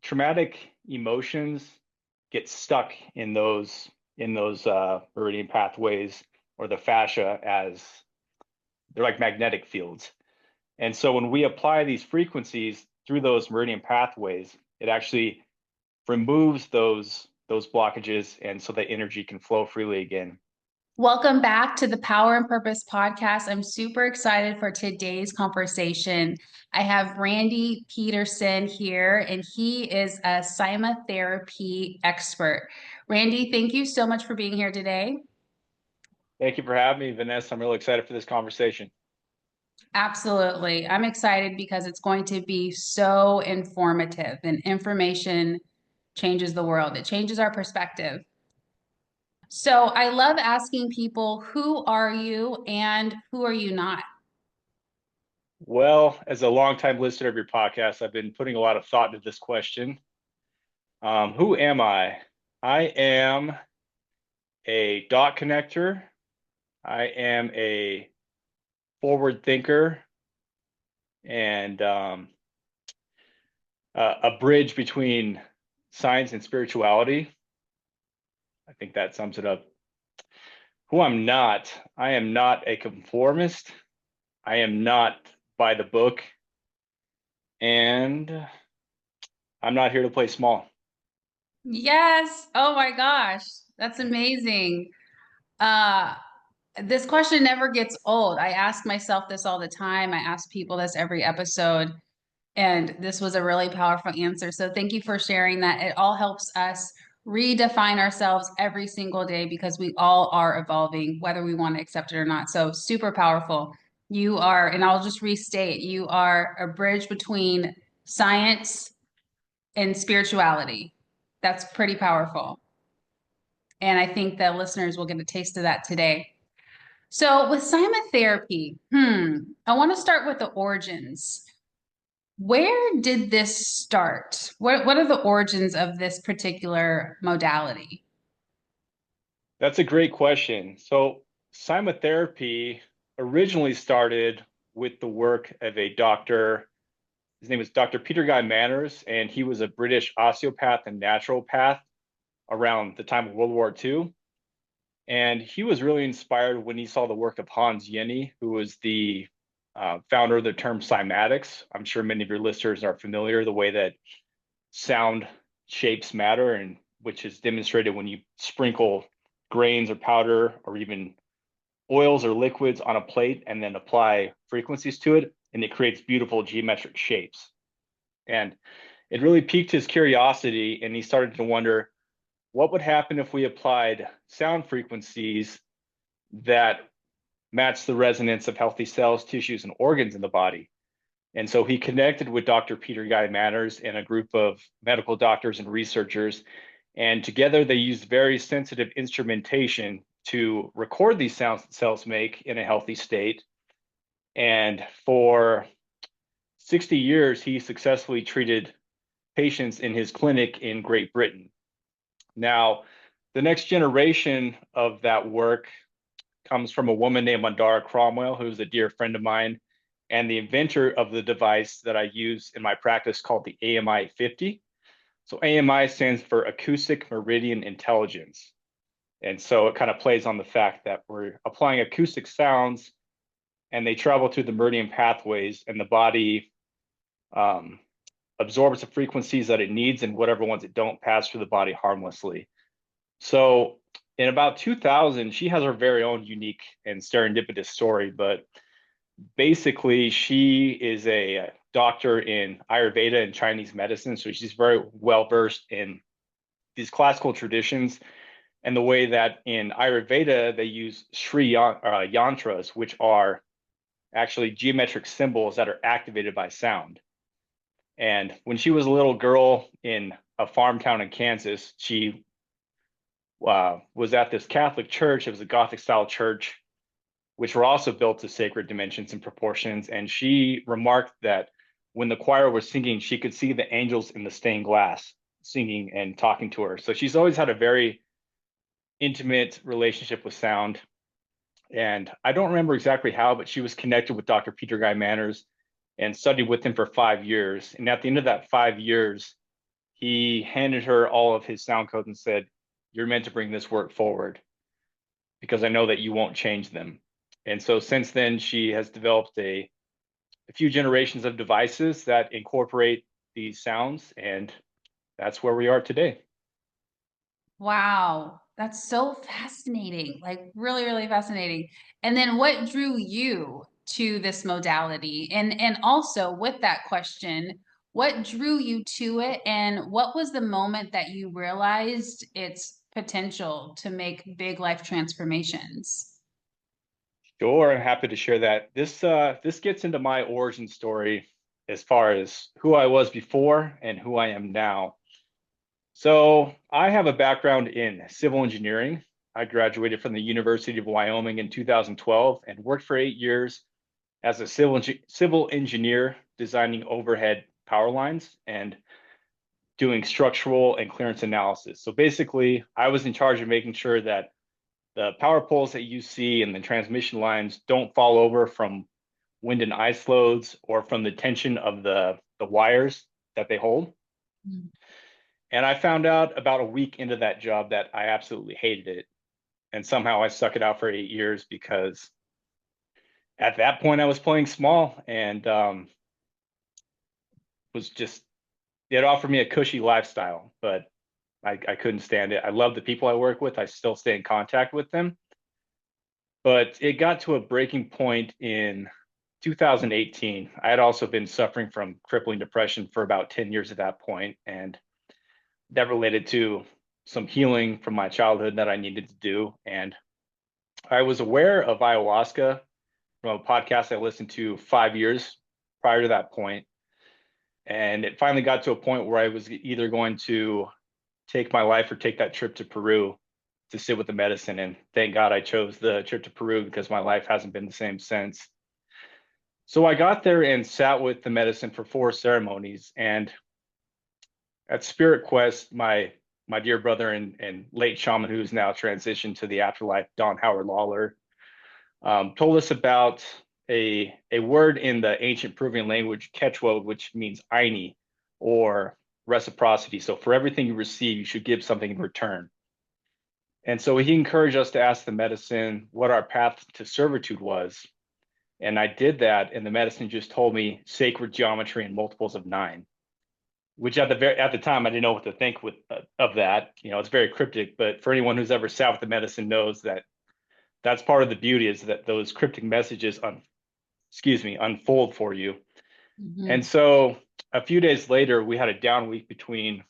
traumatic emotions get stuck in those meridian pathways or the fascia, as they're like magnetic fields. And so when we apply these frequencies through those meridian pathways, it actually removes those blockages, and so that energy can flow freely again. Welcome back to the Power and Purpose podcast. I'm super excited for today's conversation. I have Randy Peterson here, and he is a Cmyatherapy expert. Randy, thank you so much for being here today. Thank you for having me, Vanessa. I'm really excited for this conversation. Absolutely. I'm excited because it's going to be so informative, and information changes the world. It changes our perspective. So I love asking people, who are you and who are you not? Well, as a longtime listener of your podcast, I've been putting a lot of thought into this question. Who am I? I am a dot connector. I am a forward thinker and a bridge between science and spirituality. I think that sums it up. Who I'm not, I am not a conformist. I am not by the book. And I'm not here to play small. Yes. Oh my gosh. That's amazing. Uh, this question never gets old. I ask myself this all the time. I ask people this every episode, and this was a really powerful answer. So thank you for sharing that. It all helps us redefine ourselves every single day because we all are evolving, whether we want to accept it or not. So super powerful. You are, and I'll just restate, you are a bridge between science and spirituality. That's pretty powerful. And I think the listeners will get a taste of that today. So with Cymotherapy, I want to start with the origins. Where did this start? What are the origins of this particular modality? That's a great question. So, Cymotherapy originally started with the work of a doctor. His name was Dr. Peter Guy Manners, and he was a British osteopath and naturopath around the time of World War II. And he was really inspired when he saw the work of Hans Jenny, who was the founder of the term cymatics. I'm sure many of your listeners are familiar the way that sound shapes matter, and which is demonstrated when you sprinkle grains or powder or even oils or liquids on a plate and then apply frequencies to it, and it creates beautiful geometric shapes. And it really piqued his curiosity, and he started to wonder what would happen if we applied sound frequencies that match the resonance of healthy cells, tissues, and organs in the body. And so he connected with Dr. Peter Guy Manners and a group of medical doctors and researchers. And together they used very sensitive instrumentation to record these sounds that cells make in a healthy state. And for 60 years, he successfully treated patients in his clinic in Great Britain. Now, the next generation of that work comes from a woman named Mandara Cromwell, who's a dear friend of mine, and the inventor of the device that I use in my practice called the AMI 50. So AMI stands for Acoustic Meridian Intelligence. And so it kind of plays on the fact that we're applying acoustic sounds and they travel through the meridian pathways, and the body absorbs the frequencies that it needs, and whatever ones it don't pass through the body harmlessly. So in about 2000, she has her very own unique and serendipitous story, but basically she is a doctor in Ayurveda and Chinese medicine. So she's very well versed in these classical traditions and the way that in Ayurveda they use yantras, which are actually geometric symbols that are activated by sound. And when she was a little girl in a farm town in Kansas, she was at this Catholic church. It was a Gothic style church, which were also built to sacred dimensions and proportions. And she remarked that when the choir was singing, she could see the angels in the stained glass singing and talking to her. So she's always had a very intimate relationship with sound. And I don't remember exactly how, but she was connected with Dr. Peter Guy Manners and studied with him for 5 years. And at the end of that 5 years, he handed her all of his sound codes and said, "You're meant to bring this work forward because I know that you won't change them." And so since then, she has developed a few generations of devices that incorporate these sounds, and that's where we are today. Wow, that's so fascinating. Like really, really fascinating. And then what drew you to this modality? And also with that question, what drew you to it and what was the moment that you realized its potential to make big life transformations? Sure, I'm happy to share that. This gets into my origin story as far as who I was before and who I am now. So I have a background in civil engineering. I graduated from the University of Wyoming in 2012 and worked for 8 years as a civil engineer designing overhead power lines and doing structural and clearance analysis. So basically, I was in charge of making sure that the power poles that you see and the transmission lines don't fall over from wind and ice loads or from the tension of the wires that they hold. Mm. And I found out about a week into that job that I absolutely hated it. And somehow I stuck it out for 8 years because at that point I was playing small and was just, it offered me a cushy lifestyle, but I couldn't stand it. I love the people I work with. I still stay in contact with them. But it got to a breaking point in 2018. I had also been suffering from crippling depression for about 10 years at that point, and that related to some healing from my childhood that I needed to do. And I was aware of ayahuasca from a podcast I listened to 5 years prior to that point. And it finally got to a point where I was either going to take my life or take that trip to Peru to sit with the medicine. And thank God I chose the trip to Peru because my life hasn't been the same since. So I got there and sat with the medicine for 4 ceremonies. And at Spirit Quest, my dear brother and late shaman who's now transitioned to the afterlife, Don Howard Lawler, told us about a word in the ancient Peruvian language, Quechua, which means aini or reciprocity. So for everything you receive, you should give something in return. And so he encouraged us to ask the medicine what our path to servitude was. And I did that, and the medicine just told me sacred geometry and multiples of nine, which at the time I didn't know what to think of that. You know, it's very cryptic, but for anyone who's ever sat with the medicine knows that that's part of the beauty is that those cryptic messages unfold for you. And Mhm. so a few days later, we had a down week between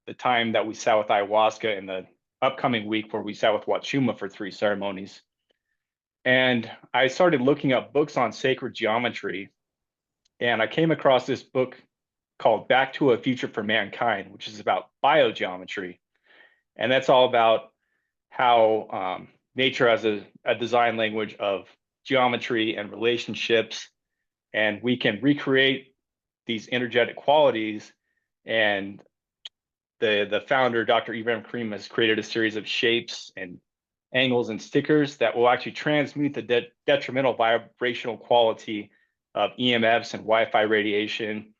the time that we sat with ayahuasca and the upcoming week where we sat with Wachuma for 3 ceremonies. And I started looking up books on sacred geometry, and I came across this book called Back to a Future for Mankind, which is about biogeometry. And that's all about how nature has a design language of geometry and relationships, and we can recreate these energetic qualities. And the founder, Dr. Ibrahim Karim, has created a series of shapes and angles and stickers that will actually transmute the detrimental vibrational quality of EMFs and Wi-Fi radiation,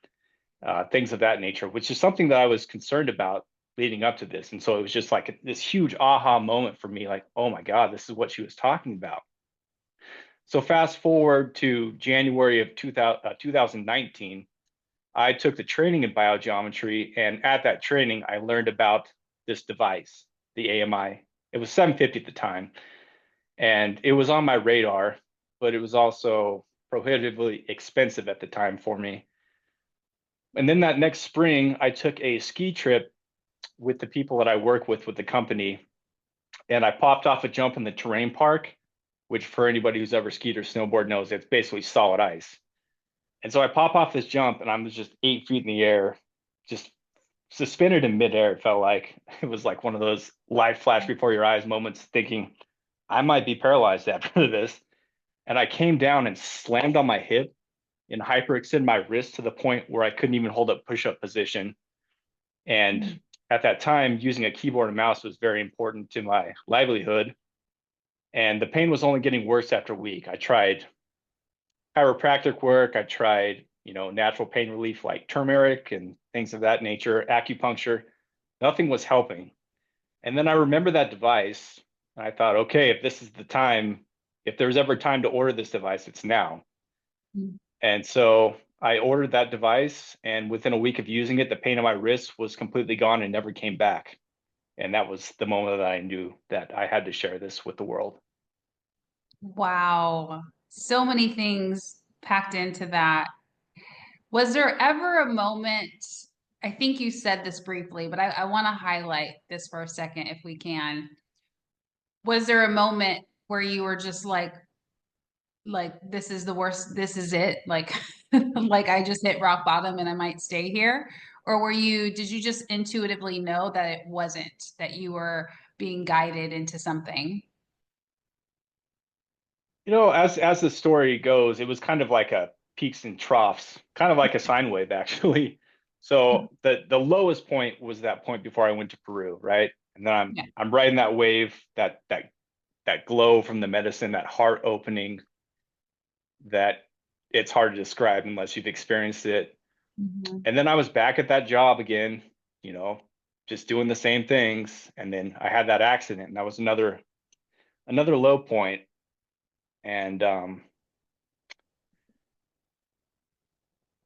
things of that nature, which is something that I was concerned about leading up to this. And so it was just like this huge aha moment for me, like, oh my God, this is what she was talking about. So fast forward to January of 2019, I took the training in biogeometry, and at that training, I learned about this device, the AMI. It was 750 at the time, and it was on my radar, but it was also prohibitively expensive at the time for me. And then that next spring, I took a ski trip with the people that I work with the company, and I popped off a jump in the terrain park, which for anybody who's ever skied or snowboard knows it's basically solid ice. And so I pop off this jump, and I'm just 8 feet in the air, just suspended in midair. It felt like it was like one of those live flash before your eyes moments, thinking I might be paralyzed after this. And I came down and slammed on my hip and hyperextended my wrist to the point where I couldn't even hold up push-up position. And Mm. at that time, using a keyboard and mouse was very important to my livelihood. And the pain was only getting worse after a week. I tried chiropractic work. I tried natural pain relief like turmeric and things of that nature, acupuncture. Nothing was helping. And then I remember that device. And I thought, okay, if this is the time, if there's ever time to order this device, it's now. Mm. And so I ordered that device, and within a week of using it, the pain on my wrist was completely gone and never came back. And that was the moment that I knew that I had to share this with the world. Wow. So many things packed into that. Was there ever a moment, I think you said this briefly, but I want to highlight this for a second if we can. Was there a moment where you were just like this is the worst, this is it, like like I just hit rock bottom and I might stay here? Or did you just intuitively know that it wasn't, that you were being guided into something? As the story goes, it was kind of like a peaks and troughs, kind of like a sine wave, actually. So the lowest point was that point before I went to Peru, right? And then I'm Yeah. I'm riding that wave, that glow from the medicine, that heart opening, that it's hard to describe unless you've experienced it. Mhm. And then I was back at that job again, you know, just doing the same things. And then I had that accident, and that was another low point. And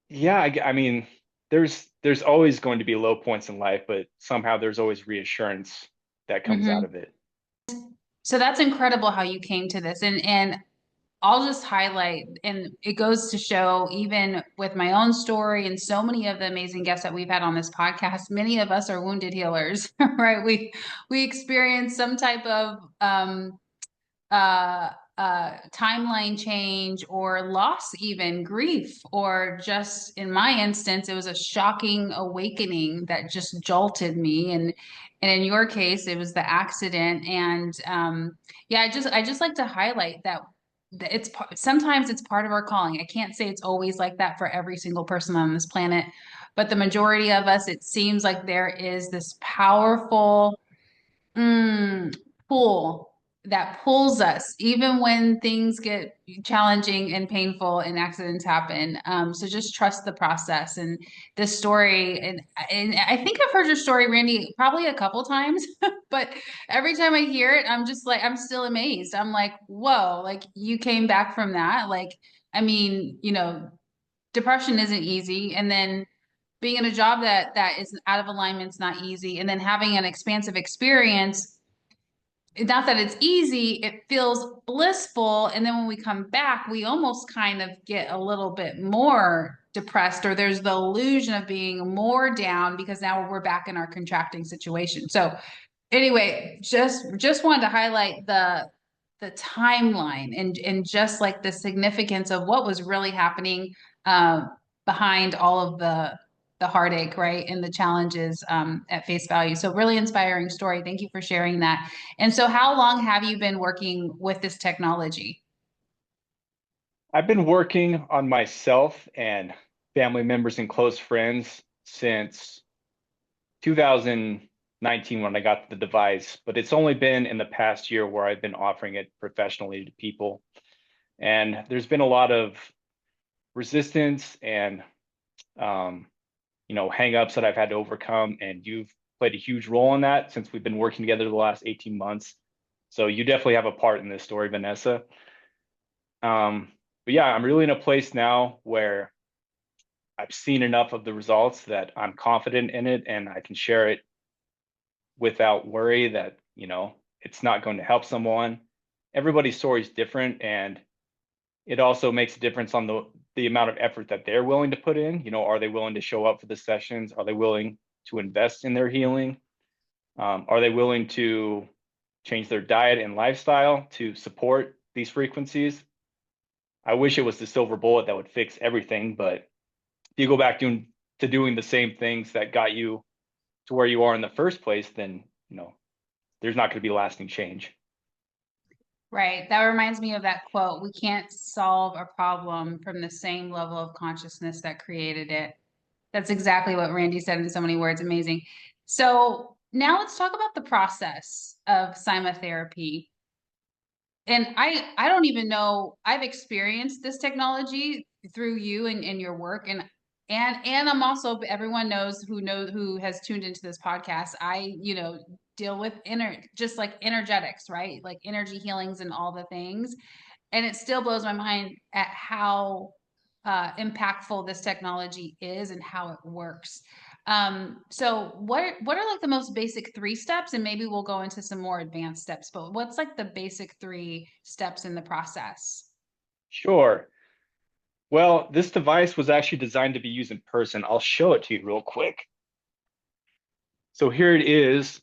yeah, I mean, there's always going to be low points in life, but somehow there's always reassurance that comes out Mhm. of it. So that's incredible how you came to this. And I'll just highlight, and it goes to show, even with my own story and so many of the amazing guests that we've had on this podcast, many of us are wounded healers, right? We experience some type of uh, timeline change or loss, even grief, or just in my instance, it was a shocking awakening that just jolted me. And in your case, it was the accident. And yeah, I just like to highlight that sometimes it's part of our calling. I can't say it's always like that for every single person on this planet, but the majority of us, it seems like there is this powerful mm, pull that pulls us even when things get challenging and painful and accidents happen. So just trust the process. And this story, and I think I've heard your story, Randy, probably a couple times, but every time I hear it, I'm just like, I'm still amazed. I'm like, whoa, like you came back from that. Like, I mean, depression isn't easy. And then being in a job that is out of alignment is not easy. And then having an expansive experience, not that it's easy, it feels blissful. And then when we come back, we almost kind of get a little bit more depressed, or there's the illusion of being more down because now we're back in our contracting situation. So anyway, just wanted to highlight the timeline and just like the significance of what was really happening uh, behind all of the heartache, right, and the challenges at face value. So really inspiring story. Thank you for sharing that. And so, how long have you been working with this technology? I've been working on myself and family members and close friends since 2019 when I got the device, but it's only been in the past year where I've been offering it professionally to people. And there's been a lot of resistance and um, hangups that I've had to overcome, and you've played a huge role in that since we've been working together the last 18 months. So you definitely have a part in this story, Vanessa. But yeah, I'm really in a place now where I've seen enough of the results that I'm confident in it and I can share it without worry that, it's not going to help someone. Everybody's story is different, and it also makes a difference on the amount of effort that they're willing to put in. Are they willing to show up for the sessions? Are they willing to invest in their healing? Are they willing to change their diet and lifestyle to support these frequencies? I wish it was the silver bullet that would fix everything, but if you go back to doing the same things that got you to where you are in the first place, then there's not going to be lasting change. Right. That reminds me of that quote: we can't solve a problem from the same level of consciousness that created it. That's exactly what Randy said in so many words. Amazing. So now let's talk about the process of Cymotherapy. And I don't even know, I've experienced this technology through you and your work. And I'm also, everyone who has tuned into this podcast, I, deal with just like energetics, right? Like energy healings and all the things. And it still blows my mind at how impactful this technology is and how it works. So what are like the most basic 3 steps? And maybe we'll go into some more advanced steps, but what's like the basic 3 steps in the process? Sure. Well, this device was actually designed to be used in person. I'll show it to you real quick. So here it is.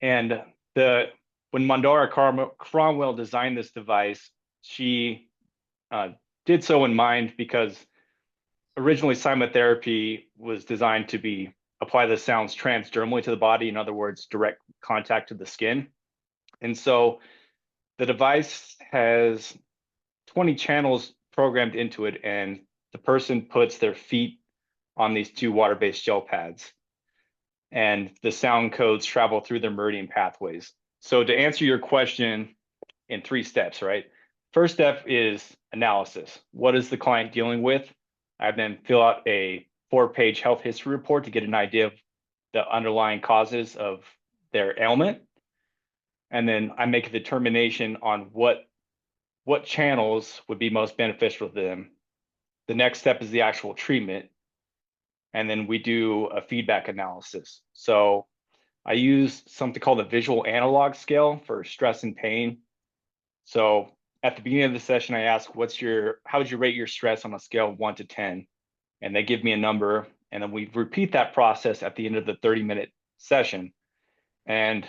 And the when Cromwell designed this device, she uh, did so in mind because originally Cymyatherapy was designed to be apply the sounds transdermally to the body, in other words, direct contact to the skin. And so the device has 20 channels programmed into it, and the person puts their feet on these 2 water-based gel pads, and the sound codes travel through their meridian pathways. So to answer your question in 3 steps, right? First step is analysis. What is the client dealing with? I then fill out a 4-page health history report to get an idea of the underlying causes of their ailment. And then I make a determination on what channels would be most beneficial to them. The next step is the actual treatment. And then we do a feedback analysis. So I use something called a visual analog scale for stress and pain. So at the beginning of the session, I ask, how would you rate your stress on a scale of 1 to 10? And they give me a number. And then we repeat that process at the end of the 30-minute session. And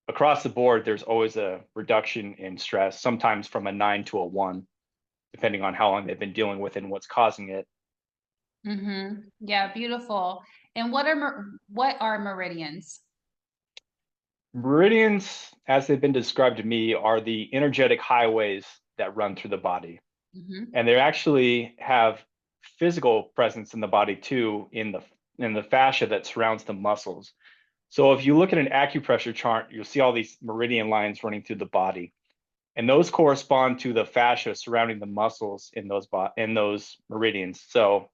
across the board, there's always a reduction in stress, sometimes from a 9 to a 1, depending on how long they've been dealing with it and what's causing it. Mm-hmm. Yeah, beautiful. And what are meridians? Meridians, as they've been described to me, are the energetic highways that run through the body. Mm-hmm. And they actually have physical presence in the body too, in the fascia that surrounds the muscles. So if you look at an acupressure chart, you'll see all these meridian lines running through the body. And those correspond to the fascia surrounding the muscles in those meridians. So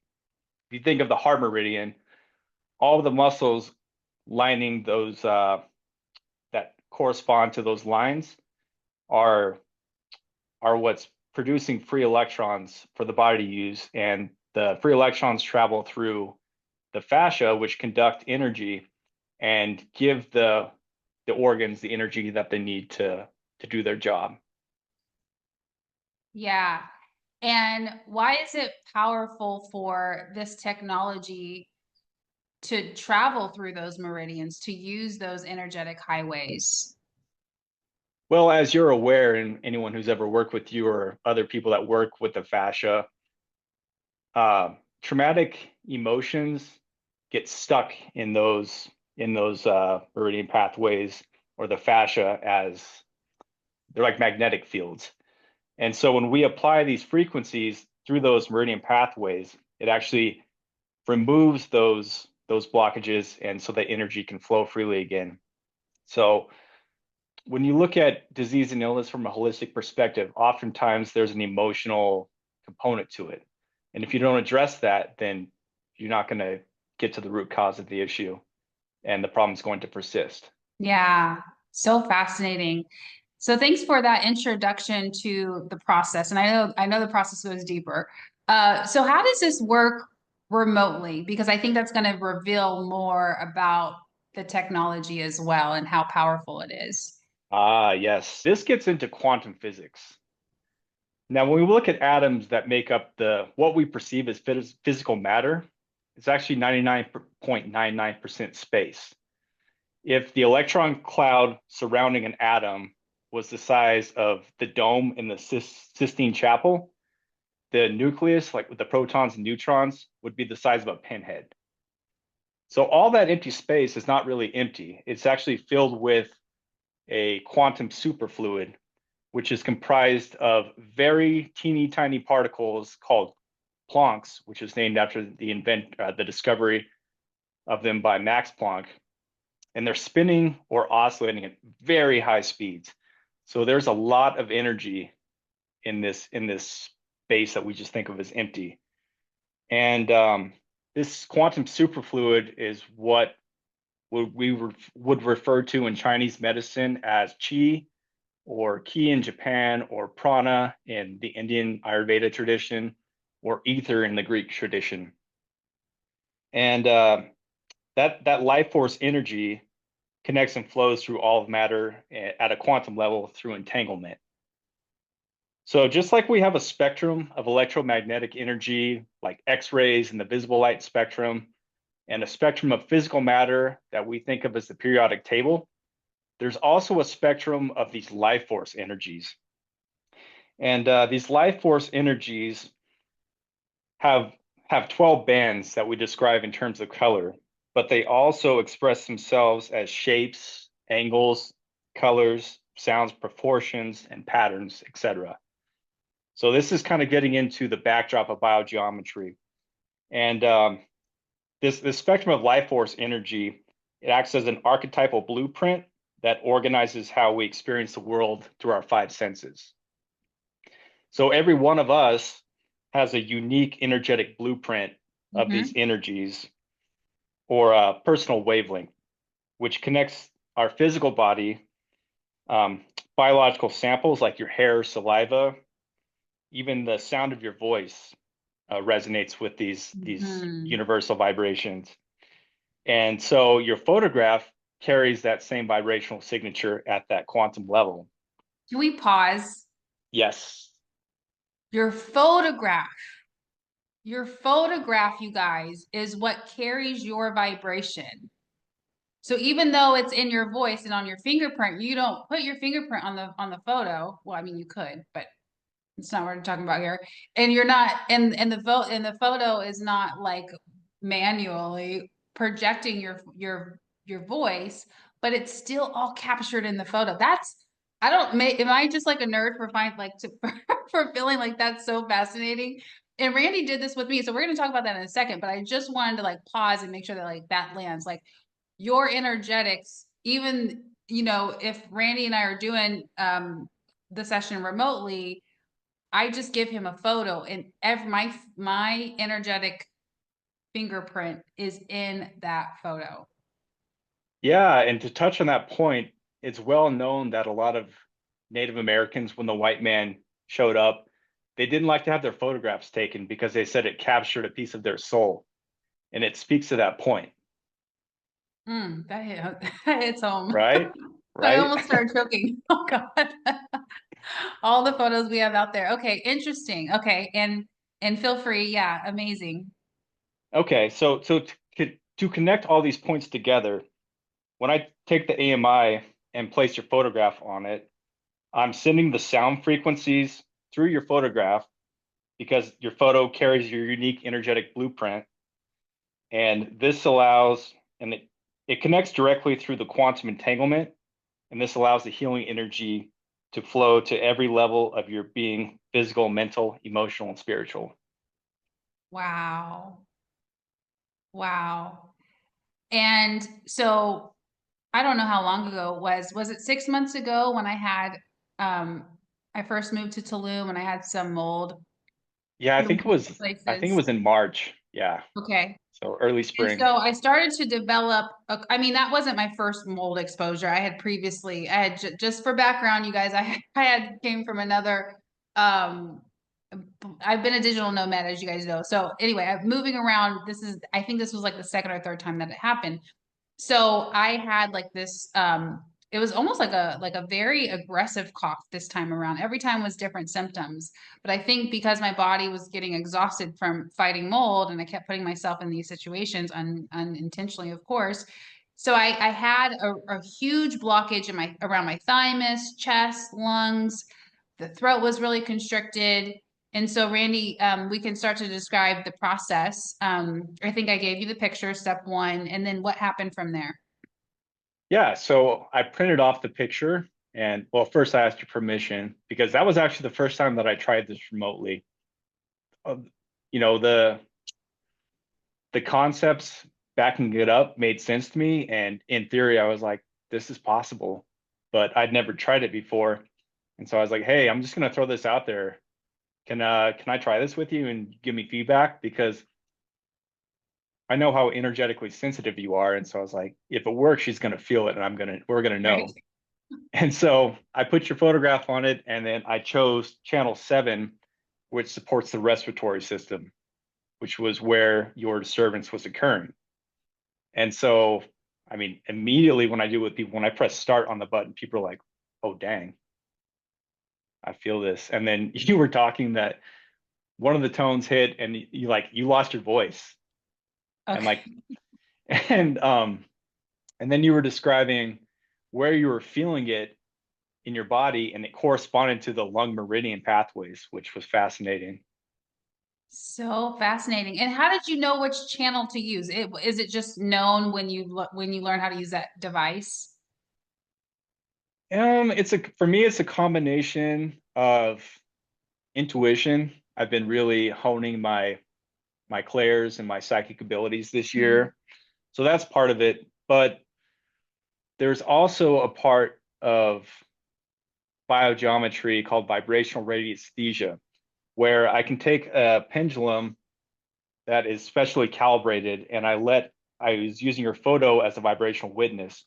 if you think of the heart meridian, all of the muscles lining those that correspond to those lines are what's producing free electrons for the body to use, and the free electrons travel through the fascia, which conduct energy and give the organs the energy that they need to do their job. Yeah. And why is it powerful for this technology to travel through those meridians, to use those energetic highways? Well, as you're aware, and anyone who's ever worked with you or other people that work with the fascia, traumatic emotions get stuck in those meridian pathways or the fascia, as they're like magnetic fields. And so when we apply these frequencies through those meridian pathways, it actually removes those blockages, and so that energy can flow freely again. So when you look at disease and illness from a holistic perspective, oftentimes there's an emotional component to it. And if you don't address that, then you're not going to get to the root cause of the issue, and the problem is going to persist. Yeah, so fascinating. So thanks for that introduction to the process. And I know the process goes deeper. So how does this work remotely? Because I think that's going to reveal more about the technology as well and how powerful it is. Ah, yes. This gets into quantum physics. Now, when we look at atoms that make up the what we perceive as physical matter, it's actually 99.99% space. If the electron cloud surrounding an atom was the size of the dome in the Sistine Chapel, the nucleus, like with the protons and neutrons, would be the size of a pinhead. So all that empty space is not really empty. It's actually filled with a quantum superfluid, which is comprised of very teeny tiny particles called Plancks, which is named after the discovery of them by Max Planck. And they're spinning or oscillating at very high speeds. So there's a lot of energy in this base that we just think of as empty. And this quantum superfluid is what would refer to in Chinese medicine as qi, or ki in Japan, or prana in the Indian Ayurveda tradition, or ether in the Greek tradition. And that life force energy connects and flows through all of matter at a quantum level through entanglement. So just like we have a spectrum of electromagnetic energy, like X-rays and the visible light spectrum, and a spectrum of physical matter that we think of as the periodic table, there's also a spectrum of these life force energies. And these life force energies have 12 bands that we describe in terms of color, but they also express themselves as shapes, angles, colors, sounds, proportions, and patterns, etc. So this is kind of getting into the backdrop of biogeometry. And this spectrum of life force energy, it acts as an archetypal blueprint that organizes how we experience the world through our five senses. So every one of us has a unique energetic blueprint of these energies, or a personal wavelength, which connects our physical body, biological samples like your hair, saliva, even the sound of your voice resonates with these universal vibrations. And so your photograph carries that same vibrational signature at that quantum level. Can we pause? Yes. Your photograph, you guys, is what carries your vibration. So even though it's in your voice and on your fingerprint, you don't put your fingerprint on the photo. Well, I mean, you could, but it's not what we're talking about here. And you're not, and the photo is not like manually projecting your voice, but it's still all captured in the photo. That's, I don't make, am I just like a nerd for for feeling like that's so fascinating? And Randy did this with me, so we're going to talk about that in a second, but I just wanted to like pause and make sure that like that lands. Like your energetics, even, if Randy and I are doing the session remotely, I just give him a photo, and my energetic fingerprint is in that photo. Yeah, and to touch on that point, it's well known that a lot of Native Americans, when the white man showed up, they didn't like to have their photographs taken because they said it captured a piece of their soul. And it speaks to that point. That hits home. Right? I Right? almost started choking. Oh God. All the photos we have out there. Okay, interesting. Okay, and feel free. Yeah, amazing. Okay, so to connect all these points together, when I take the AMI and place your photograph on it, I'm sending the sound frequencies through your photograph because your photo carries your unique energetic blueprint. And this allows, and it connects directly through the quantum entanglement. And this allows the healing energy to flow to every level of your being: physical, mental, emotional, and spiritual. Wow. Wow. And so I don't know how long ago it was it 6 months ago when um I first moved to Tulum and I had some mold Yeah, in I think it places. was in March. Yeah. Okay. So early And spring. so I started to develop, I mean, that wasn't my first mold exposure. I had previously, just for background, you guys, I had came from another, um, I've been a digital nomad, as you guys know. So anyway, I'm moving around. I think this was like the second or third time that it happened. So I had like this it was almost like a very aggressive cough this time around. Every time was different symptoms. But I think because my body was getting exhausted from fighting mold and I kept putting myself in these situations unintentionally, of course. So I had a huge blockage in my around my thymus, chest, lungs. The throat was really constricted. And so, Randy, we can start to describe the process. I think I gave you the picture, step one, and then what happened from there. Yeah. So I printed off the picture, and well, first I asked your permission because that was actually the first time that I tried this remotely. Uh, you know, the concepts backing it up made sense to me. And in theory, I was like, this is possible, but I'd never tried it before. And so I was like, hey, I'm just going to throw this out there. can I try this with you and give me feedback? Because I know how energetically sensitive you are. And so I was like, if it works, she's gonna feel it and we're gonna Right. know. And so I put your photograph on it, and then I chose channel 7, which supports the respiratory system, which was where your disturbance was occurring. And so, I mean, immediately when I do it with people, when I press start on the button, people are like, oh, dang, I feel this. And then you were talking that one of the tones hit and you lost your voice. And Okay. like, and, and then you were describing where you were feeling it in your body, and it corresponded to the lung meridian pathways, which was fascinating. So fascinating. And how did you know which channel to use? Is it just known when when you learn how to use that device? For me, it's a combination of intuition. I've been really honing my clairs and my psychic abilities this Mhm. year. So that's part of it. But there's also a part of biogeometry called vibrational radiesthesia, where I can take a pendulum that is specially calibrated, and I was using your photo as a vibrational witness.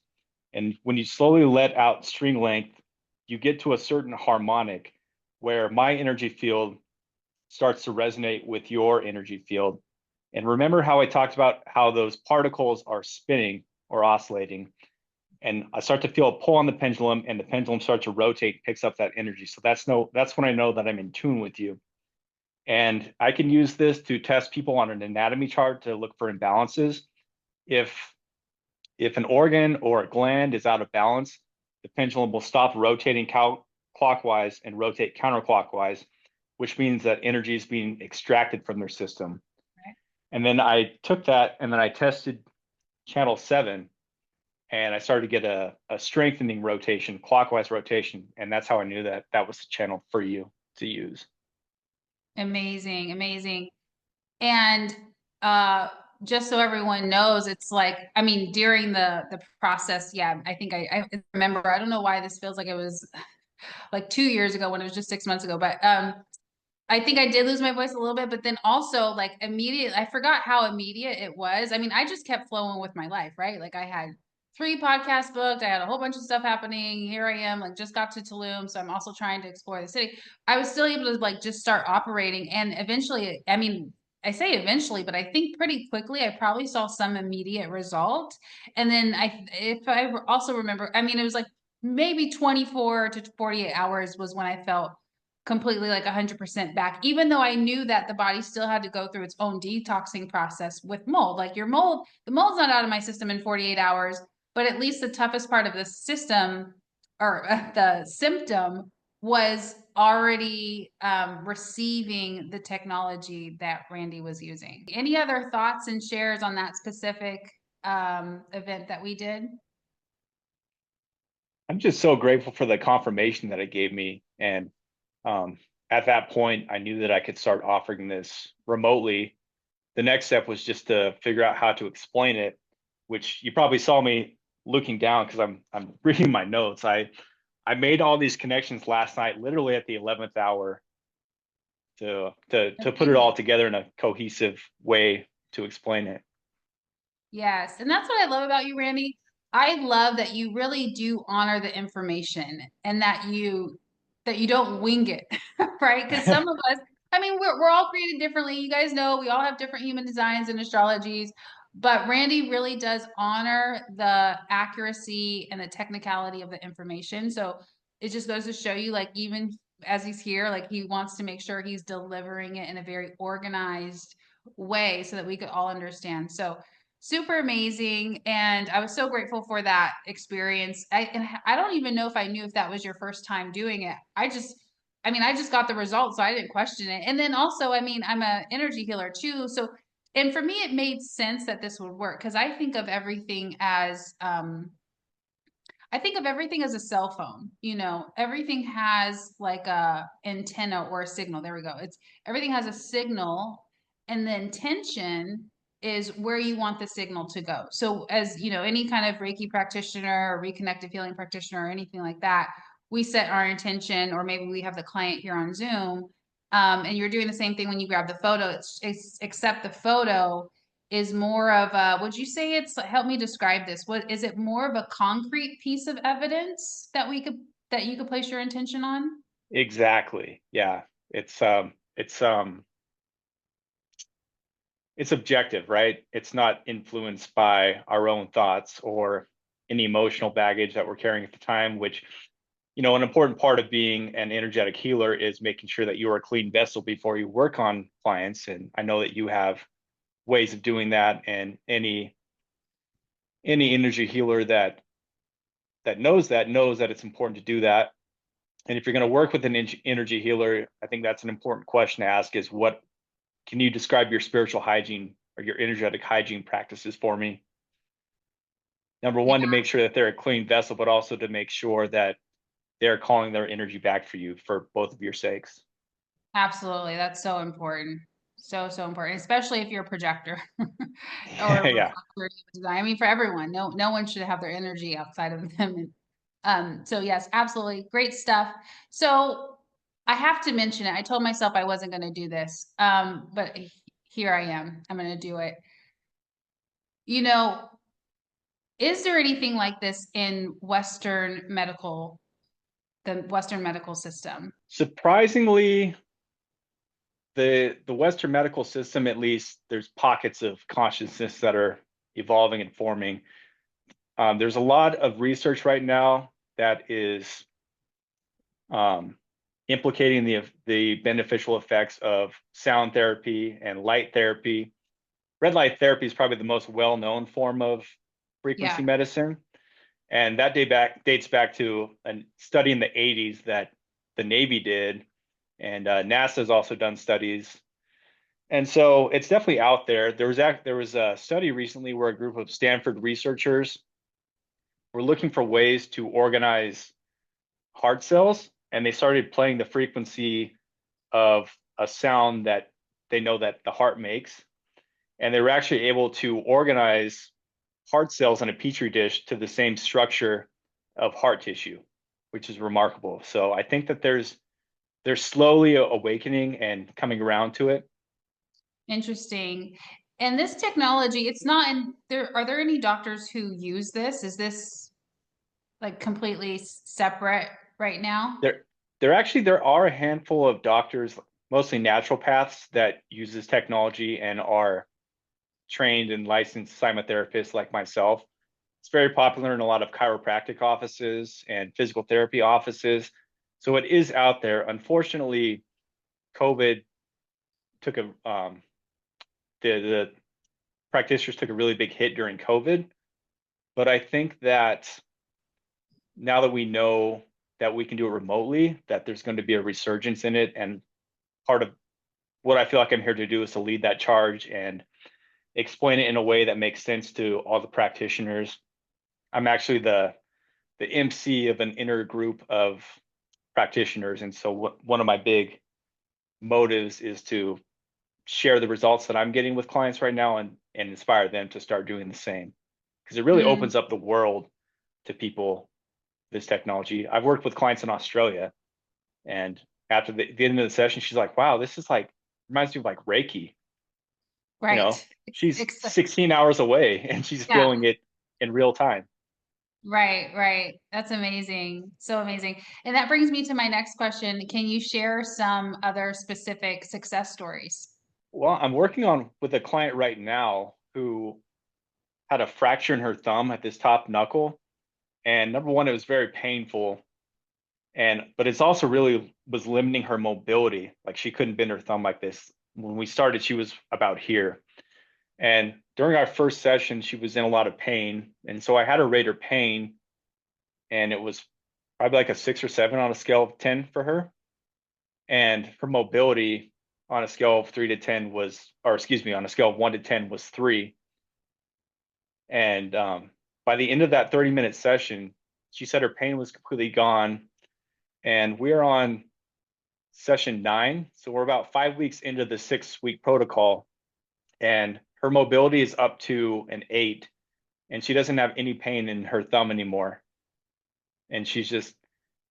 And when you slowly let out string length, you get to a certain harmonic where my energy field starts to resonate with your energy field. And remember how I talked about how those particles are spinning or oscillating? And I start to feel a pull on the pendulum, and the pendulum starts to rotate, picks up that energy. So that's when I know that I'm in tune with you. And I can use this to test people on an anatomy chart to look for imbalances. If if an organ or a gland is out of balance, the pendulum will stop rotating clockwise and rotate counterclockwise, which means that energy is being extracted from their system. And then I took that and then I tested channel 7, and I started to get a strengthening rotation, clockwise rotation. And that's how I knew that that was the channel for you to use. Amazing, amazing. And uh just so everyone knows, it's like, I mean, during the process, yeah, I think I remember, I don't know why this feels like it was like 2 years ago when it was just 6 months ago, but I think I did lose my voice a little bit, but then also like immediate, I forgot how immediate it was. I mean, I just kept flowing with my life, right? Like I had 3 podcasts booked, I had a whole bunch of stuff happening. Here I am, like just got to Tulum, so I'm also trying to explore the city. I was still able to like just start operating, and eventually, I mean, I say eventually, but I think pretty quickly I probably saw some immediate result. And then if I also remember, I mean, it was like maybe 24 to 48 hours was when I felt completely like 100% back, even though I knew that the body still had to go through its own detoxing process with mold. Like the mold's not out of my system in 48 hours, but at least the toughest part of the system or the symptom was already receiving the technology that Randy was using. Any other thoughts and shares on that specific event that we did? I'm just so grateful for the confirmation that it gave me. And um, at that point, I knew that I could start offering this remotely. The next step was just to figure out how to explain it, which you probably saw me looking down because I'm reading my notes. I made all these connections last night, literally at the 11th hour, to put it Amazing. all together in a cohesive way to explain it. Yes. And that's what I love about you, Randy. I love that you really do honor the information and that you don't wing it, right? Because some of us, I mean, we're all created differently. You guys know we all have different human designs and astrologies, but Randy really does honor the accuracy and the technicality of the information. So it just goes to show you, like, even as he's here, like he wants to make sure he's delivering it in a very organized way so that we could all understand. So super amazing, and I was so grateful for that experience. I don't even know if I knew if that was your first time doing it. I mean, I just got the results, so I didn't question it. And then also, I mean, I'm a energy healer too, so and for me it made sense that this would work because I think of everything as a cell phone. You know, everything has like a antenna or a signal. There we go. It's everything has a signal, and the intention is where you want the signal to go. So, as you know, any kind of Reiki practitioner or reconnected healing practitioner or anything like that, we set our intention, or maybe we have the client here on Zoom. And you're doing the same thing when you grab the photo, except the photo is more of a, would you say it's, help me describe this. What is it, more of a concrete piece of evidence that that you could place your intention on? Exactly. Yeah. It's it's objective, right? It's not influenced by our own thoughts or any emotional baggage that we're carrying at the time, which, an important part of being an energetic healer is making sure that you are a clean vessel before you work on clients. And I know that you have ways of doing that, and any energy healer that knows that it's important to do that. And if you're going to work with an energy healer, I think that's an important question to ask is, what can you describe your spiritual hygiene or your energetic hygiene practices for me? Number Yeah, one, to make sure that they're a clean vessel, but also to make sure that they're calling their energy back for you for both of your sakes. absolutely. That's so important. So, so important, especially if you're a projector or a Yeah. reflector design. I mean, for everyone, no one should have their energy outside of them. So yes, absolutely. Great stuff. So I have to mention it. I told myself I wasn't going to do this. But here I am. I'm going to do it. You know, is there anything like this in the Western medical system? Surprisingly, the Western medical system, at least, there's pockets of consciousness that are evolving and forming. There's a lot of research right now that is um, implicating the beneficial effects of sound therapy and light therapy. Red light therapy is probably the most well-known form of frequency Yeah. medicine, and that dates back to a study in the 80s that the Navy did, and NASA has also done studies. And so it's definitely out there. There was a study recently where a group of Stanford researchers were looking for ways to organize heart cells, and they started playing the frequency of a sound that they know that the heart makes, and they were actually able to organize heart cells in a petri dish to the same structure of heart tissue, which is remarkable. So I think that they're slowly awakening and coming around to it. Interesting. And this technology, it's not in there. Are there any doctors who use this? Is this like completely separate right now? There are a handful of doctors, mostly naturopaths, that use this technology and are trained and licensed cymotherapists like myself. It's very popular in a lot of chiropractic offices and physical therapy offices. So it is out there. Unfortunately, COVID took the practitioners took a really big hit during COVID. But I think that now that we know that we can do it remotely, that there's going to be a resurgence in it. And part of what I feel like I'm here to do is to lead that charge and explain it in a way that makes sense to all the practitioners. I'm actually the MC of an inner group of practitioners, and so one of my big motives is to share the results that I'm getting with clients right now, and inspire them to start doing the same, because it really Mm, opens up the world to people, this technology. I've worked with clients in Australia, and after the end of the session, she's like, wow, this is like, reminds me of like Reiki. you know right. she's Ex 16 hours away and she's yeah. feeling it in real time. Right, right. That's amazing. So amazing. And that brings me to my next question. Can you share some other specific success stories? Well, I'm working on with a client right now who had a fracture in her thumb at this top knuckle, and number one, it was very painful, and but it's also really was limiting her mobility. Like, she couldn't bend her thumb like this. When we started, she was about here, and during our first session she was in a lot of pain, and so I had her rate her pain, and it was probably like a 6 or 7 on a scale of 10 for her. And her mobility on a scale of 3 to 10 was, or excuse me, on a scale of 1 to 10 was 3. And by the end of that 30-minute session, she said her pain was completely gone. And we're on session 9. So we're about 5 weeks into the 6 week protocol. And her mobility is up to an 8. And she doesn't have any pain in her thumb anymore. And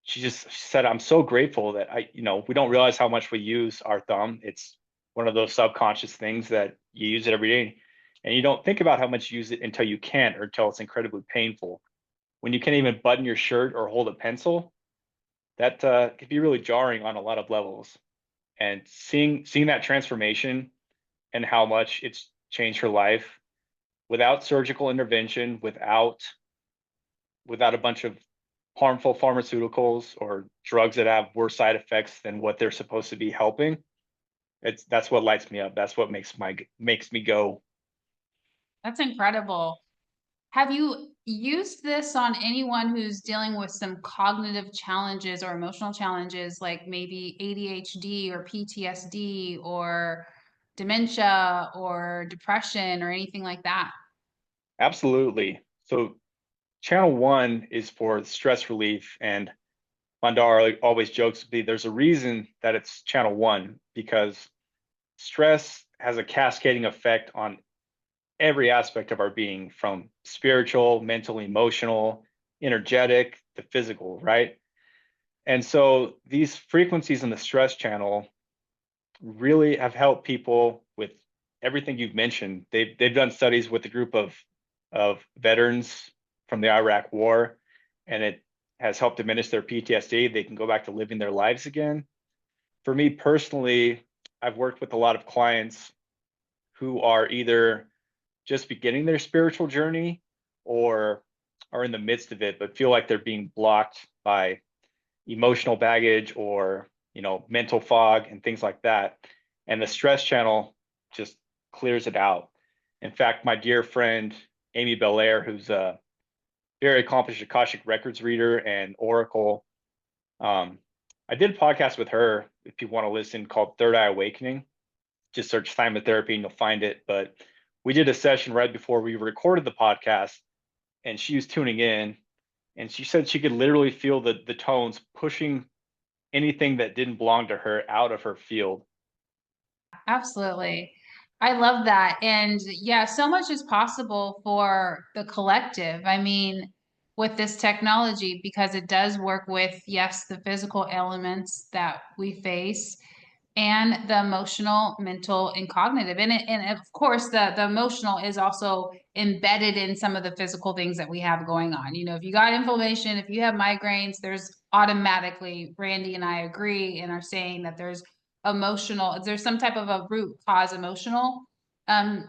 she said, I'm so grateful that we don't realize how much we use our thumb. It's one of those subconscious things that you use it every day. And you don't think about how much you use it until you can't or until it's incredibly painful. When you can't even button your shirt or hold a pencil, that can be really jarring on a lot of levels. And seeing that transformation and how much it's changed her life without surgical intervention, without a bunch of harmful pharmaceuticals or drugs that have worse side effects than what they're supposed to be helping. That's what lights me up. That's what makes me go. That's incredible. Have you used this on anyone who's dealing with some cognitive challenges or emotional challenges, like maybe ADHD or PTSD or dementia or depression or anything like that? Absolutely. So channel one is for stress relief, and Mandar always jokes with me, there's a reason that it's channel one, because stress has a cascading effect on every aspect of our being, from spiritual, mental, emotional, energetic, to physical, right? And so these frequencies in the stress channel really have helped people with everything you've mentioned. They've done studies with a group of veterans from the Iraq War, and it has helped diminish their PTSD. They can go back to living their lives again. For me personally, I've worked with a lot of clients who are either just beginning their spiritual journey or are in the midst of it, but feel like they're being blocked by emotional baggage or mental fog and things like that. And the stress channel just clears it out. In fact, my dear friend Amy Belair, who's a very accomplished Akashic Records reader and Oracle, um, I did a podcast with her, if you want to listen, called Third Eye Awakening. Just search Cmyatherapy and you'll find it. But we did a session right before we recorded the podcast, and she was tuning in, and she said she could literally feel the tones pushing anything that didn't belong to her out of her field. Absolutely. I love that. And yeah, so much is possible for the collective. I mean, with this technology, because it does work with, yes, the physical elements that we face and the emotional, mental, and cognitive. And of course, the emotional is also embedded in some of the physical things that we have going on. You know, if you got inflammation, if you have migraines, there's automatically, Randy and I agree and are saying that there's some type of a root cause emotional um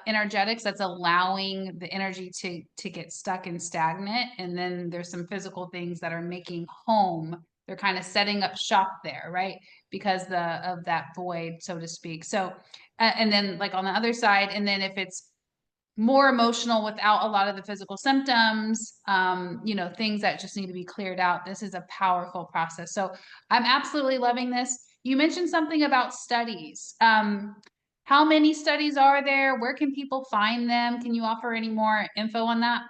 energetics that's allowing the energy to get stuck and stagnant. And then there's some physical things that are making home. They're kind of setting up shop there, right? Because of that void, so to speak. So and then like on the other side, and then if it's more emotional without a lot of the physical symptoms, things that just need to be cleared out. This is a powerful process. So I'm absolutely loving this. You mentioned something about studies. How many studies are there? Where can people find them? Can you offer any more info on that?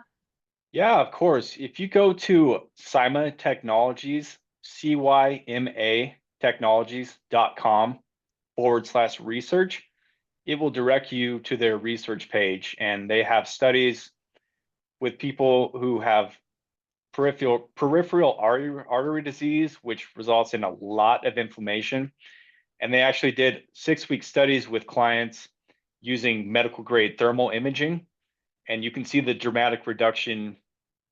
Yeah, of course. If you go to Cyma Technologies, CYMA technologies.com/research, it will direct you to their research page. And they have studies with people who have peripheral artery disease, which results in a lot of inflammation. And they actually did 6-week studies with clients using medical grade thermal imaging. And you can see the dramatic reduction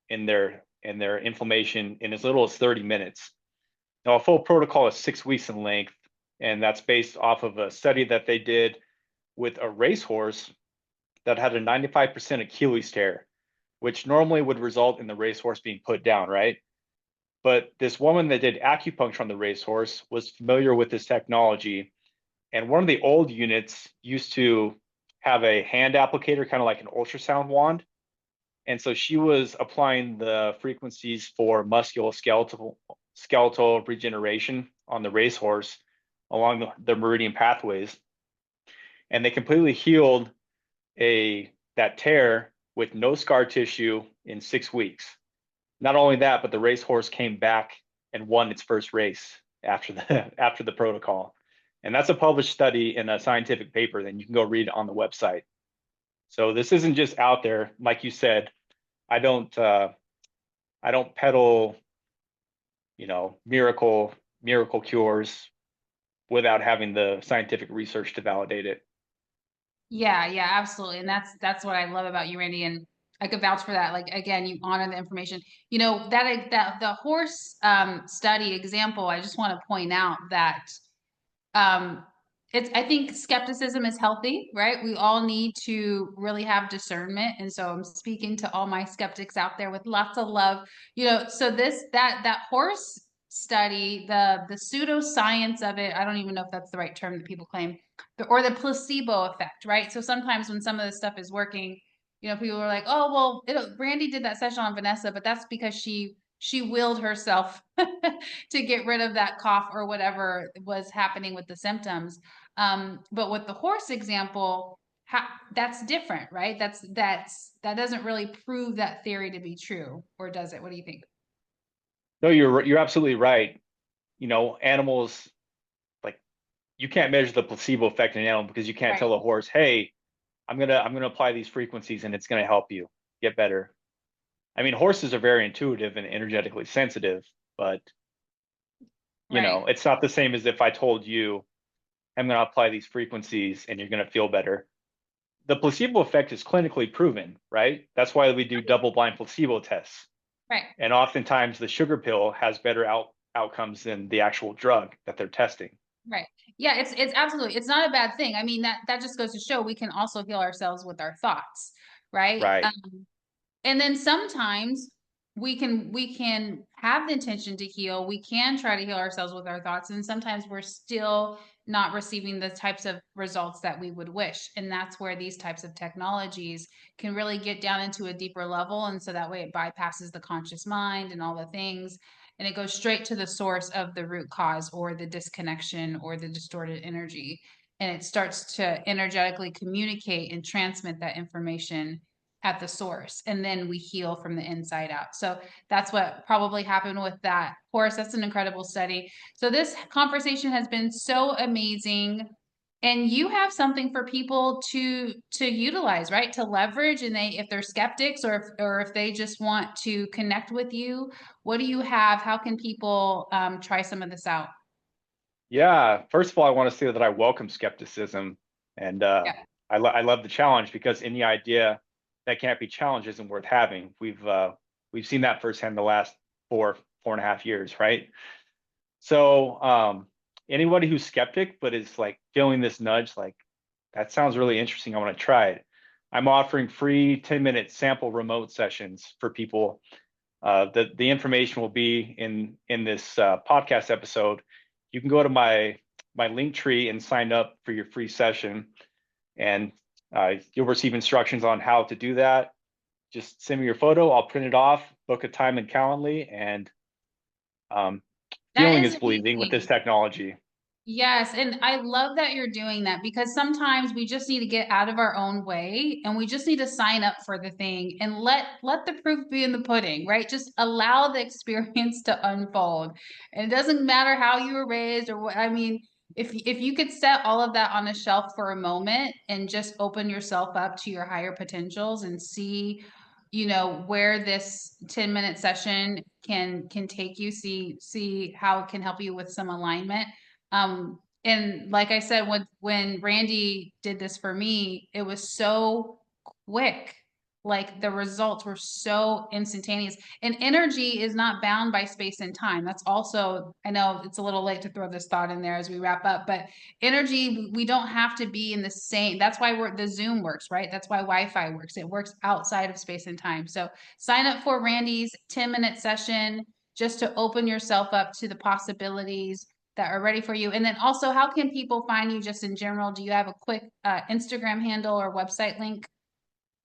in their inflammation in as little as 30 minutes. Now, a full protocol is 6 weeks in length, and that's based off of a study that they did with a racehorse that had a 95% Achilles tear, which normally would result in the racehorse being put down, right? But this woman that did acupuncture on the racehorse was familiar with this technology. And one of the old units used to have a hand applicator, kind of like an ultrasound wand. And so she was applying the frequencies for skeletal regeneration on the racehorse along the meridian pathways. And they completely healed that tear with no scar tissue in 6 weeks. Not only that, but the racehorse came back and won its first race after the after the protocol. And that's a published study in a scientific paper, then you can go read it on the website. So this isn't just out there. Like you said, I don't I don't peddle miracle cures without having the scientific research to validate it. Yeah, yeah, absolutely. And that's what I love about you, Randy. And I could vouch for that. Like again, you honor the information. You know, that the horse study example, I just want to point out that um it's I think skepticism is healthy, right? We all need to really have discernment. And so I'm speaking to all my skeptics out there with lots of love. You know, so that horse study, the pseudoscience of it, I don't even know if that's the right term that people claim, or the placebo effect, right? So sometimes when some of this stuff is working, you know, people are like, oh, well, Brandy did that session on Vanessa, but that's because she willed herself to get rid of that cough or whatever was happening with the symptoms. But with the horse example, that's different, right? That doesn't really prove that theory to be true, or does it? What do you think? No, you're absolutely right. Animals, like, you can't measure the placebo effect in an animal because you can't Right, tell a horse, hey, I'm gonna apply these frequencies and it's gonna help you get better. I mean, horses are very intuitive and energetically sensitive, but right, it's not the same as if I told you I'm gonna apply these frequencies and you're gonna feel better. The placebo effect is clinically proven, right? That's why we do double blind placebo tests. right. And oftentimes the sugar pill has better outcomes than the actual drug that they're testing. Right. Yeah, it's absolutely it's not a bad thing. I mean that just goes to show we can also heal ourselves with our thoughts, right? Right. And then sometimes we can have the intention to heal. We can try to heal ourselves with our thoughts, and sometimes we're still not receiving the types of results that we would wish. And that's where these types of technologies can really get down into a deeper level. And so that way it bypasses the conscious mind and all the things. And it goes straight to the source of the root cause or the disconnection or the distorted energy. And it starts to energetically communicate and transmit that information at the source, and then we heal from the inside out. So that's what probably happened with that horse. That's an incredible study. So this conversation has been so amazing, and you have something for people to utilize, right, to leverage. And they, if they're skeptics, or if they just want to connect with you, what do you have? How can people try some of this out? Yeah. First of all, I want to say that I welcome skepticism, and Yeah. I love the challenge because any idea that can't be challenged isn't worth having. We've seen that firsthand the last 4.5 years, right? So anybody who's skeptic but is like feeling this nudge, like that sounds really interesting, I want to try it. I'm offering free 10-minute sample remote sessions for people. The information will be in this podcast episode. You can go to my link tree and sign up for your free session, and you'll receive instructions on how to do that. Just send me your photo. I'll print it off, book a time in Calendly, and um, That feeling is is believing with this amazing. technology. Yes, and I love that you're doing that, because sometimes we just need to get out of our own way and we just need to sign up for the thing and let the proof be in the pudding, right? Just allow the experience to unfold. And it doesn't matter how you were raised or what, I mean, if you could set all of that on a shelf for a moment and just open yourself up to your higher potentials and see, you know, where this 10-minute session can take you, see how it can help you with some alignment. And like I said, when Randy did this for me, it was so quick. Like the results were so instantaneous. And energy is not bound by space and time. That's also, I know it's a little late to throw this thought in there as we wrap up, but energy, we don't have to be in the same. That's why the Zoom works, right? That's why Wi-Fi works. It works outside of space and time. So sign up for Randy's 10-minute session just to open yourself up to the possibilities that are ready for you. And then also, how can people find you just in general? Do you have a quick Instagram handle or website link?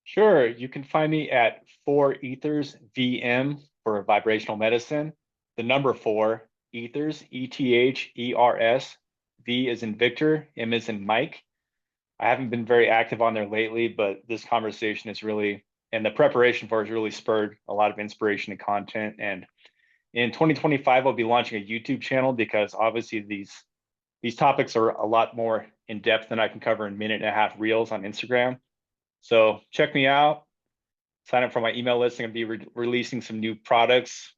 Sure, you can find me at 4ethers VM for vibrational medicine. The number 4 ethers, ETHERS. V is in Victor, M is in Mike. I haven't been very active on there lately, but this conversation is really, and the preparation for it has really spurred a lot of inspiration and content. And in 2025, I'll be launching a YouTube channel because obviously these topics are a lot more in depth than I can cover in minute and a half reels on Instagram. So check me out. Sign up for my email list. I'm going to be releasing some new products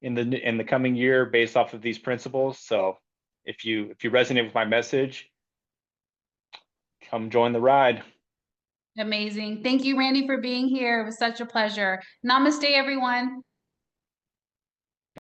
in the coming year based off of these principles. So if you resonate with my message, come join the ride. Amazing. Thank you, Randy, for being here. It was such a pleasure. Namaste, everyone.